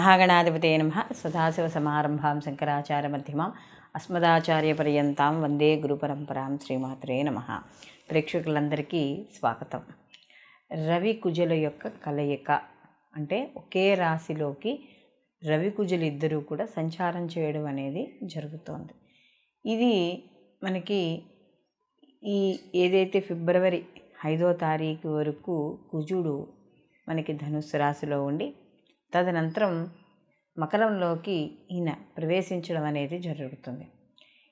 శ్రీమహాగణాధిపతये నమః. సదాశివసమారంభాం శంకరాచార్యమధ్యమాం అస్మదాచార్యపర్యంతాం వందే గురుపరంపరాం. శ్రీమాత్రే నమః. ప్రేక్షకులందరికీ స్వాగతం. రవి కుజుల యొక్క కలయిక అంటే ఒకే రాశిలోకి రవి కుజులు ఇద్దరూ కూడా సంచారం చేయడం అనేది జరుగుతోంది. ఇది మనకి ఏదైతే ఫిబ్రవరి 5వ తారీఖు వరకు కుజుడు మనకి ధనుస్సు రాశిలో ఉండి తదనంతరం మకరంలోకి ఈయన ప్రవేశించడం అనేది జరుగుతుంది.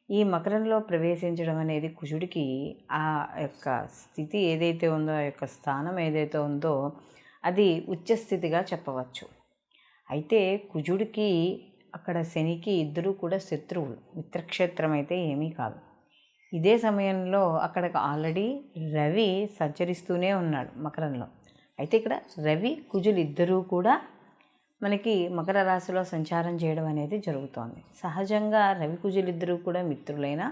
ఈ మకరంలో ప్రవేశించడం అనేది కుజుడికి ఆ యొక్క స్థితి ఏదైతే ఉందో, ఆ యొక్క స్థానం ఏదైతే ఉందో అది ఉచ్చస్థితిగా చెప్పవచ్చు. అయితే కుజుడికి అక్కడ శనికి ఇద్దరూ కూడా శత్రువులు, మిత్రక్షేత్రం అయితే ఏమీ కాదు. ఇదే సమయంలో అక్కడ ఆల్రెడీ రవి సంచరిస్తూనే ఉన్నాడు మకరంలో. అయితే ఇక్కడ రవి కుజులు ఇద్దరూ కూడా మనకి మకర రాశిలో సంచారం చేయడం అనేది జరుగుతోంది. సహజంగా రవి కుజులిద్దరూ కూడా మిత్రులైన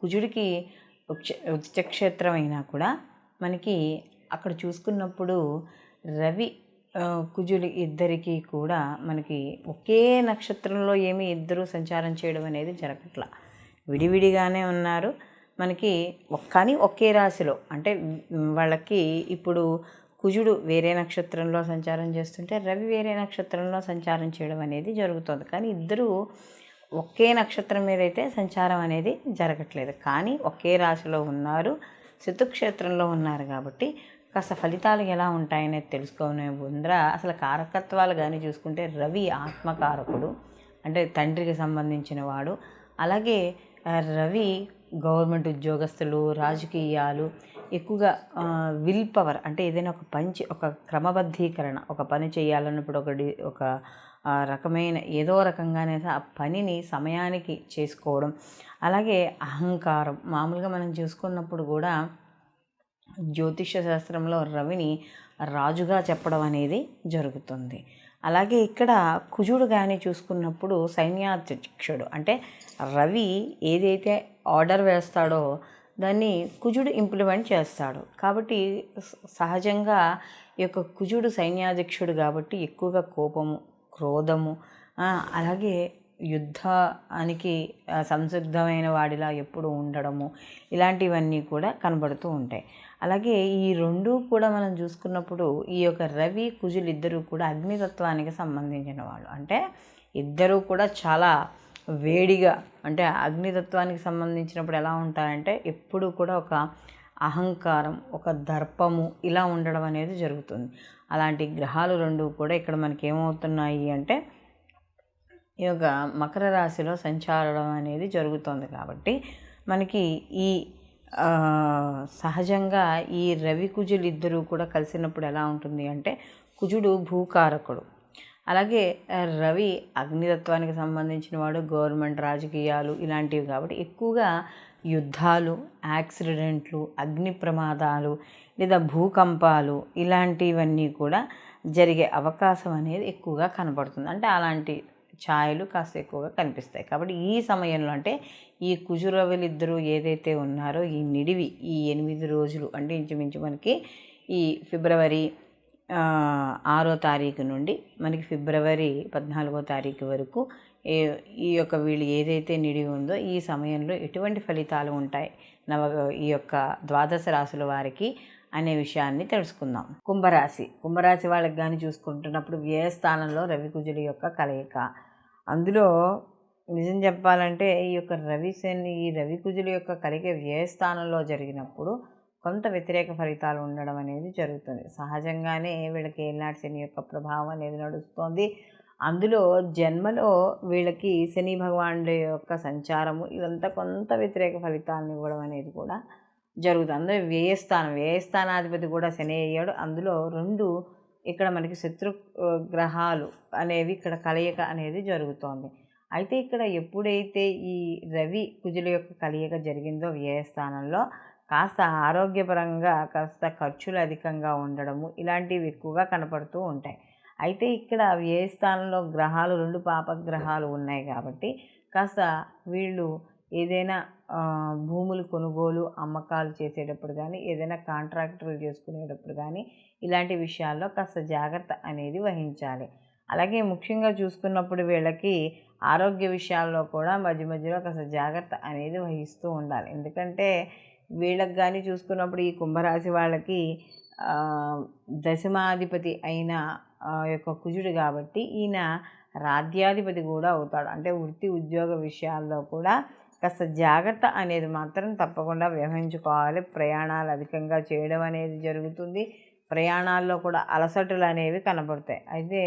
కుజుడికి ఉచ్చక్షేత్రం అయినా కూడా మనకి అక్కడ చూసుకున్నప్పుడు రవి కుజులు ఇద్దరికి కూడా మనకి ఒకే నక్షత్రంలో ఏమీ ఇద్దరూ సంచారం చేయడం అనేది జరగట్లా, విడివిడిగానే ఉన్నారు మనకి. కానీ ఒకే రాశిలో అంటే వాళ్ళకి ఇప్పుడు కుజుడు వేరే నక్షత్రంలో సంచారం చేస్తుంటే రవి వేరే నక్షత్రంలో సంచారం చేయడం అనేది జరుగుతుంది. కానీ ఇద్దరూ ఒకే నక్షత్రం మీద అయితే సంచారం అనేది జరగట్లేదు, కానీ ఒకే రాశిలో ఉన్నారు, శత్రుక్షేత్రంలో ఉన్నారు. కాబట్టి కాస్త ఫలితాలు ఎలా ఉంటాయనేది తెలుసుకునే ముందర అసలు కారకత్వాలు కానీ చూసుకుంటే రవి ఆత్మకారకుడు, అంటే తండ్రికి సంబంధించిన వాడు. అలాగే రవి గవర్నమెంట్ ఉద్యోగస్తులు, రాజకీయాలు, ఎక్కువగా విల్ పవర్ అంటే ఏదైనా ఒక క్రమబద్ధీకరణ, ఒక పని చేయాలన్నప్పుడు ఒక రకమైన ఏదో రకంగానే ఆ పనిని సమయానికి చేసుకోవడం. అలాగే అహంకారం, మామూలుగా మనం చూసుకున్నప్పుడు కూడా జ్యోతిష శాస్త్రంలో రవిని రాజుగా చెప్పడం అనేది జరుగుతుంది. అలాగే ఇక్కడ కుజుడు కానీ చూసుకున్నప్పుడు సైన్యాధ్యక్షుడు, అంటే రవి ఏదైతే ఆర్డర్ వేస్తాడో దాన్ని కుజుడు ఇంప్లిమెంట్ చేస్తాడు. కాబట్టి సహజంగా ఈ యొక్క కుజుడు సైన్యాధ్యక్షుడు కాబట్టి ఎక్కువగా కోపము, క్రోధము, అలాగే యుద్ధానికి సంసిద్ధమైన వాడిలా ఎప్పుడు ఉండడము, ఇలాంటివన్నీ కూడా కనబడుతూ ఉంటాయి. అలాగే ఈ రెండు కూడా మనం చూసుకున్నప్పుడు ఈ యొక్క రవి కుజులు ఇద్దరూ కూడా అగ్నితత్వానికి సంబంధించిన వాళ్ళు. అంటే ఇద్దరూ కూడా చాలా వేడిగా, అంటే అగ్నితత్వానికి సంబంధించినప్పుడు ఎలా ఉంటాయంటే ఎప్పుడు కూడా ఒక అహంకారం, ఒక దర్పము ఇలా ఉండడం అనేది జరుగుతుంది. అలాంటి గ్రహాలు రెండు కూడా ఇక్కడ మనకి ఏమవుతున్నాయి అంటే ఈ యొక్క మకర రాశిలో సంచారం అనేది జరుగుతుంది. కాబట్టి మనకి ఈ సహజంగా ఈ రవి కుజులు ఇద్దరూ కూడా కలిసినప్పుడు ఎలా ఉంటుంది అంటే కుజుడు భూకారకుడు, అలాగే రవి అగ్నితత్వానికి సంబంధించిన వాడు, గవర్నమెంట్, రాజకీయాలు ఇలాంటివి. కాబట్టి ఎక్కువగా యుద్ధాలు, యాక్సిడెంట్లు, అగ్ని ప్రమాదాలు లేదా భూకంపాలు ఇలాంటివన్నీ కూడా జరిగే అవకాశం అనేది ఎక్కువగా కనబడుతుంది. అంటే అలాంటి ఛాయలు కాస్త ఎక్కువగా కనిపిస్తాయి. కాబట్టి ఈ సమయంలో అంటే ఈ కుజురవులిద్దరూ ఏదైతే ఉన్నారో ఈ నిడివి ఈ 8 రోజులు, అంటే ఇంచుమించు మనకి ఈ ఫిబ్రవరి 6వ తారీఖు నుండి మనకి ఫిబ్రవరి 14వ తారీఖు వరకు ఈ యొక్క వీళ్ళు ఏదైతే నిడివి ఉందో ఈ సమయంలో ఎటువంటి ఫలితాలు ఉంటాయి ఈ యొక్క ద్వాదశ రాశుల వారికి అనే విషయాన్ని తెలుసుకుందాం. కుంభరాశి వాళ్ళకి కానీ చూసుకుంటున్నప్పుడు వ్యయస్థానంలో రవి కుజుల యొక్క కలయిక. అందులో నిజం చెప్పాలంటే ఈ యొక్క రవి కుజుల యొక్క కలయిక వ్యయస్థానంలో జరిగినప్పుడు కొంత వ్యతిరేక ఫలితాలు ఉండడం అనేది జరుగుతుంది. సహజంగానే వీళ్ళకి ఏలినాటి శని యొక్క ప్రభావం అనేది నడుస్తోంది. అందులో జన్మలో వీళ్ళకి శని భగవానుడి యొక్క సంచారము ఇదంతా కొంత వ్యతిరేక ఫలితాలను ఇవ్వడం అనేది కూడా జరుగుతుంది. అందులో వ్యయస్థానాధిపతి కూడా శని అయ్యాడు. అందులో 2 ఇక్కడ మనకి శత్రు గ్రహాలు అనేవి ఇక్కడ కలయిక అనేది జరుగుతోంది. అయితే ఇక్కడ ఎప్పుడైతే ఈ రవి కుజుల యొక్క కలయిక జరిగిందో వ్యయస్థానంలో కాస్త ఆరోగ్యపరంగా కాస్త ఖర్చులు అధికంగా ఉండడము ఇలాంటివి ఎక్కువగా కనపడుతూ ఉంటాయి. అయితే ఇక్కడ వ్యయస్థానంలో గ్రహాలు 2 పాపగ్రహాలు ఉన్నాయి కాబట్టి కాస్త వీళ్ళు ఏదైనా భూములు కొనుగోలు అమ్మకాలు చేసేటప్పుడు కానీ, ఏదైనా కాంట్రాక్టులు చేసుకునేటప్పుడు కానీ ఇలాంటి విషయాల్లో కాస్త జాగ్రత్త అనేది వహించాలి. అలాగే ముఖ్యంగా చూసుకున్నప్పుడు వీళ్ళకి ఆరోగ్య విషయాల్లో కూడా మధ్య మధ్యలో కాస్త జాగ్రత్త అనేది వహిస్తూ ఉండాలి. ఎందుకంటే వీళ్ళకి కానీ చూసుకున్నప్పుడు ఈ కుంభరాశి వాళ్ళకి దశమాధిపతి అయిన యొక్క కుజుడు కాబట్టి ఈయన రాజ్యాధిపతి కూడా అవుతాడు. అంటే వృత్తి ఉద్యోగ విషయాల్లో కూడా కాస్త జాగ్రత్త అనేది మాత్రం తప్పకుండా వ్యవహరించుకోవాలి. ప్రయాణాలు అధికంగా చేయడం అనేది జరుగుతుంది. ప్రయాణాల్లో కూడా అలసటలు అనేవి కనబడతాయి. అయితే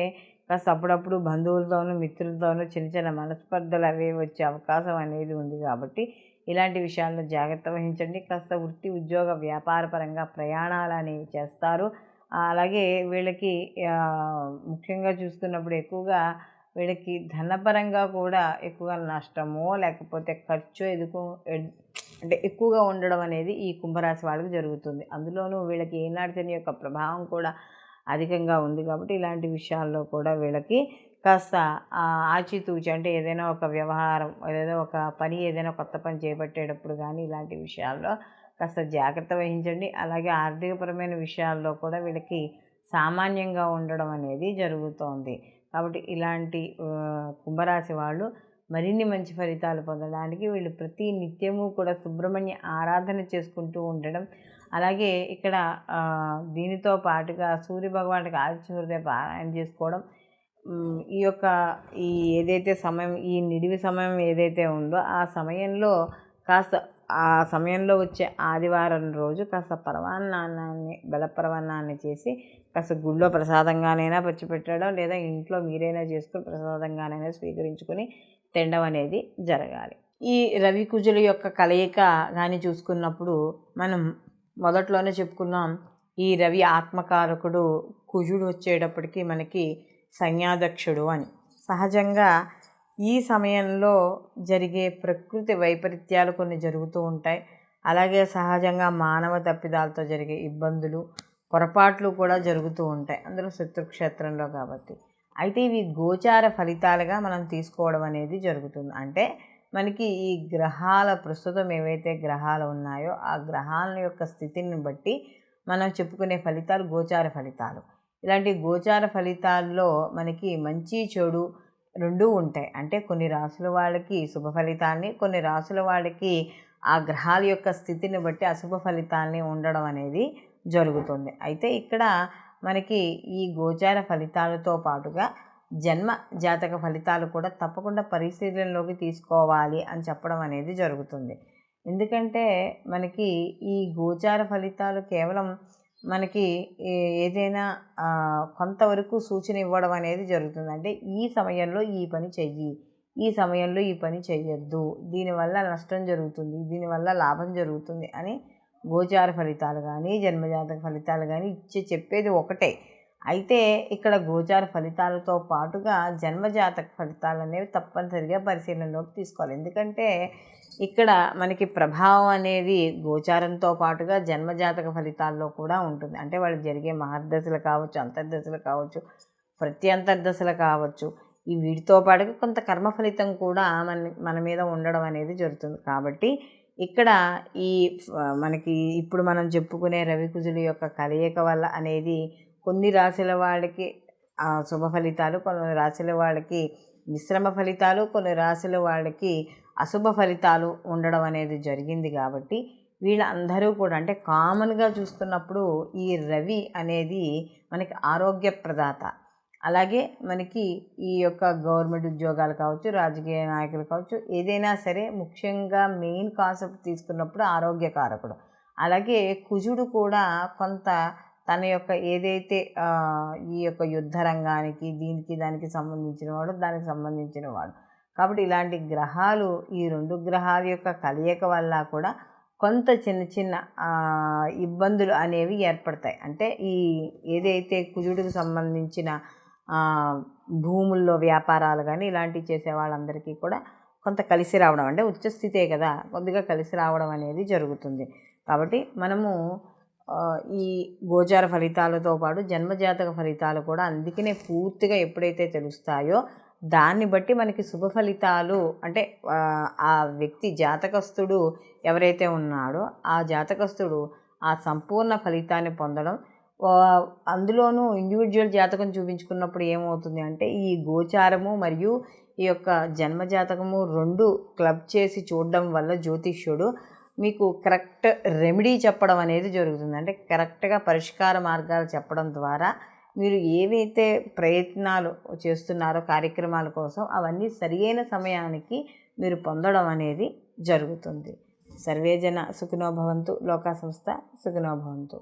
కాస్త అప్పుడప్పుడు బంధువులతోనూ మిత్రులతోనూ చిన్న చిన్న మనస్పర్ధలు అవి వచ్చే అవకాశం అనేది ఉంది. కాబట్టి ఇలాంటి విషయాల్లో జాగ్రత్త వహించండి. కాస్త వృత్తి ఉద్యోగ వ్యాపార పరంగా ప్రయాణాలు అనేవి చేస్తారు. అలాగే వీళ్ళకి ముఖ్యంగా చూసుకున్నప్పుడు ఎక్కువగా వీళ్ళకి ధనపరంగా కూడా ఎక్కువగా నష్టమో లేకపోతే ఖర్చు అంటే ఎక్కువగా ఉండడం అనేది ఈ కుంభరాశి వాళ్ళకి జరుగుతుంది. అందులోనూ వీళ్ళకి ఏనాటి శని యొక్క ప్రభావం కూడా అధికంగా ఉంది. కాబట్టి ఇలాంటి విషయాల్లో కూడా వీళ్ళకి కాస్త ఆచితూచి అంటే ఏదైనా ఒక వ్యవహారం ఏదైనా ఒక పని ఏదైనా కొత్త పని చేపట్టేటప్పుడు కానీ ఇలాంటి విషయాల్లో కాస్త జాగ్రత్త వహించండి. అలాగే ఆర్థికపరమైన విషయాల్లో కూడా వీళ్ళకి సామాన్యంగా ఉండడం అనేది జరుగుతోంది. కాబట్టి ఇలాంటి కుంభరాశి వాళ్ళు మరిన్ని మంచి ఫలితాలు పొందడానికి వీళ్ళు ప్రతి నిత్యము కూడా సుబ్రహ్మణ్య ఆరాధన చేసుకుంటూ ఉండడం, అలాగే ఇక్కడ దీనితో పాటుగా సూర్యభగవానుడికి ఆదిత్య హృదయ పారాయణ చేసుకోవడం, ఈ ఏదైతే సమయం ఈ నిడివి సమయం ఏదైతే ఉందో ఆ సమయంలో కాస్త ఆ సమయంలో వచ్చే ఆదివారం రోజు కాస్త పరమాన్నాన్ని బెల్లపరమాన్నాన్ని చేసి కాస్త గుళ్ళో ప్రసాదంగానైనా పంచిపెట్టడం లేదా ఇంట్లో మీరైనా చేసుకుని ప్రసాదంగానైనా స్వీకరించుకొని తినడం అనేది జరగాలి. ఈ రవి కుజుల యొక్క కలయిక కానీ చూసుకున్నప్పుడు మనం మొదట్లోనే చెప్పుకున్నాం, ఈ రవి ఆత్మకారకుడు కుజుడు వచ్చేటప్పటికి మనకి సంజ్ఞాదక్షుడు అని. సహజంగా ఈ సమయంలో జరిగే ప్రకృతి వైపరీత్యాలు కొన్ని జరుగుతూ ఉంటాయి. అలాగే సహజంగా మానవ తప్పిదాలతో జరిగే ఇబ్బందులు పొరపాట్లు కూడా జరుగుతూ ఉంటాయి, అందులో శత్రుక్షేత్రంలో కాబట్టి. అయితే ఇవి గోచార ఫలితాలుగా మనం తీసుకోవడం అనేది జరుగుతుంది. అంటే మనకి ఈ గ్రహాల ప్రస్తుతం ఏవైతే గ్రహాలు ఉన్నాయో ఆ గ్రహాల యొక్క స్థితిని బట్టి మనం చెప్పుకునే ఫలితాలు గోచార ఫలితాలు. ఇలాంటి గోచార ఫలితాల్లో మనకి మంచి చెడు రెండూ ఉంటాయి. అంటే కొన్ని రాసుల వాళ్ళకి శుభ ఫలితాన్ని, కొన్ని రాసుల వాళ్ళకి ఆ గ్రహాల యొక్క స్థితిని బట్టి అశుభ ఫలితాలని ఉండడం అనేది జరుగుతుంది. అయితే ఇక్కడ మనకి ఈ గోచార ఫలితాలతో పాటుగా జన్మ జాతక ఫలితాలు కూడా తప్పకుండా పరిశీలనలోకి తీసుకోవాలి అని చెప్పడం అనేది జరుగుతుంది. ఎందుకంటే మనకి ఈ గోచార ఫలితాలు కేవలం మనకి ఏదైనా కొంతవరకు సూచన ఇవ్వడం అనేది జరుగుతుంది. అంటే ఈ సమయంలో ఈ పని చెయ్యి, ఈ సమయంలో ఈ పని చెయ్యొద్దు, దీనివల్ల నష్టం జరుగుతుంది, దీనివల్ల లాభం జరుగుతుంది అని గోచార ఫలితాలు కానీ జన్మజాతక ఫలితాలు కానీ చెప్పేది ఒకటే. అయితే ఇక్కడ గోచార ఫలితాలతో పాటుగా జన్మజాతక ఫలితాలు అనేవి తప్పనిసరిగా పరిశీలనలోకి తీసుకోవాలి. ఎందుకంటే ఇక్కడ మనకి ప్రభావం అనేది గోచారంతో పాటుగా జన్మజాతక ఫలితాల్లో కూడా ఉంటుంది. అంటే వాళ్ళకి జరిగే మహర్దశలు కావచ్చు, అంతర్దశలు కావచ్చు, ప్రత్యంతర్దశలు కావచ్చు, ఈ వీటితో పాటుగా కొంత కర్మ ఫలితం కూడా మన మీద ఉండడం అనేది జరుగుతుంది. కాబట్టి ఇక్కడ ఈ మనకి ఇప్పుడు మనం చెప్పుకునే రవి కుజుల యొక్క కలయిక వల్ల అనేది కొన్ని రాశుల వాళ్ళకి శుభ ఫలితాలు, కొన్ని రాశుల వాళ్ళకి మిశ్రమ ఫలితాలు, కొన్ని రాశుల వాళ్ళకి అశుభ ఫలితాలు ఉండడం అనేది జరిగింది. కాబట్టి వీళ్ళందరూ కూడా అంటే కామన్గా చూస్తున్నప్పుడు ఈ రవి అనేది మనకి ఆరోగ్య ప్రదాత. అలాగే మనకి ఈ యొక్క గవర్నమెంట్ ఉద్యోగాలు కావచ్చు, రాజకీయ నాయకులు కావచ్చు, ఏదైనా సరే ముఖ్యంగా మెయిన్ కాన్సెప్ట్ తీసుకున్నప్పుడు ఆరోగ్యకారకుడు. అలాగే కుజుడు కూడా కొంత తన యొక్క ఏదైతే ఈ యొక్క యుద్ధ రంగానికి దానికి సంబంధించిన వాడు, దానికి సంబంధించిన వాడు. కాబట్టి ఇలాంటి గ్రహాలు ఈ రెండు గ్రహాల యొక్క కలయిక వల్ల కూడా కొంత చిన్న చిన్న ఇబ్బందులు అనేవి ఏర్పడతాయి. అంటే ఈ ఏదైతే కుజుడికి సంబంధించిన భూముల్లో వ్యాపారాలు కానీ ఇలాంటివి చేసే వాళ్ళందరికీ కూడా కొంత కలిసి రావడం, అంటే ఉచ్చస్థితే కదా, కొద్దిగా కలిసి రావడం అనేది జరుగుతుంది. కాబట్టి మనము ఈ గోచార ఫలితాలతో పాటు జన్మజాతక ఫలితాలు కూడా అందుకనే పూర్తిగా ఎప్పుడైతే తెలుస్తాయో దాన్ని బట్టి మనకి శుభ ఫలితాలు అంటే ఆ వ్యక్తి జాతకస్తుడు ఎవరైతే ఉన్నాడో ఆ జాతకస్తుడు ఆ సంపూర్ణ ఫలితాన్ని పొందడం, అందులోనూ ఇండివిజువల్ జాతకం చూపించుకున్నప్పుడు ఏమవుతుంది అంటే ఈ గోచారము మరియు ఈ యొక్క జన్మ జాతకము రెండు క్లబ్ చేసి చూడడం వల్ల జ్యోతిష్యుడు మీకు కరెక్ట్ రెమెడీ చెప్పడం అనేది జరుగుతుంది. అంటే కరెక్ట్గా పరిష్కార మార్గాలు చెప్పడం ద్వారా మీరు ఏవైతే ప్రయత్నాలు చేస్తున్నారో కార్యక్రమాల కోసం అవన్నీ సరియైన సమయానికి మీరు పొందడం అనేది జరుగుతుంది. సర్వేజన సుఖినో భవంతు. లోకా సంస్థ సుఖినో భవంతు.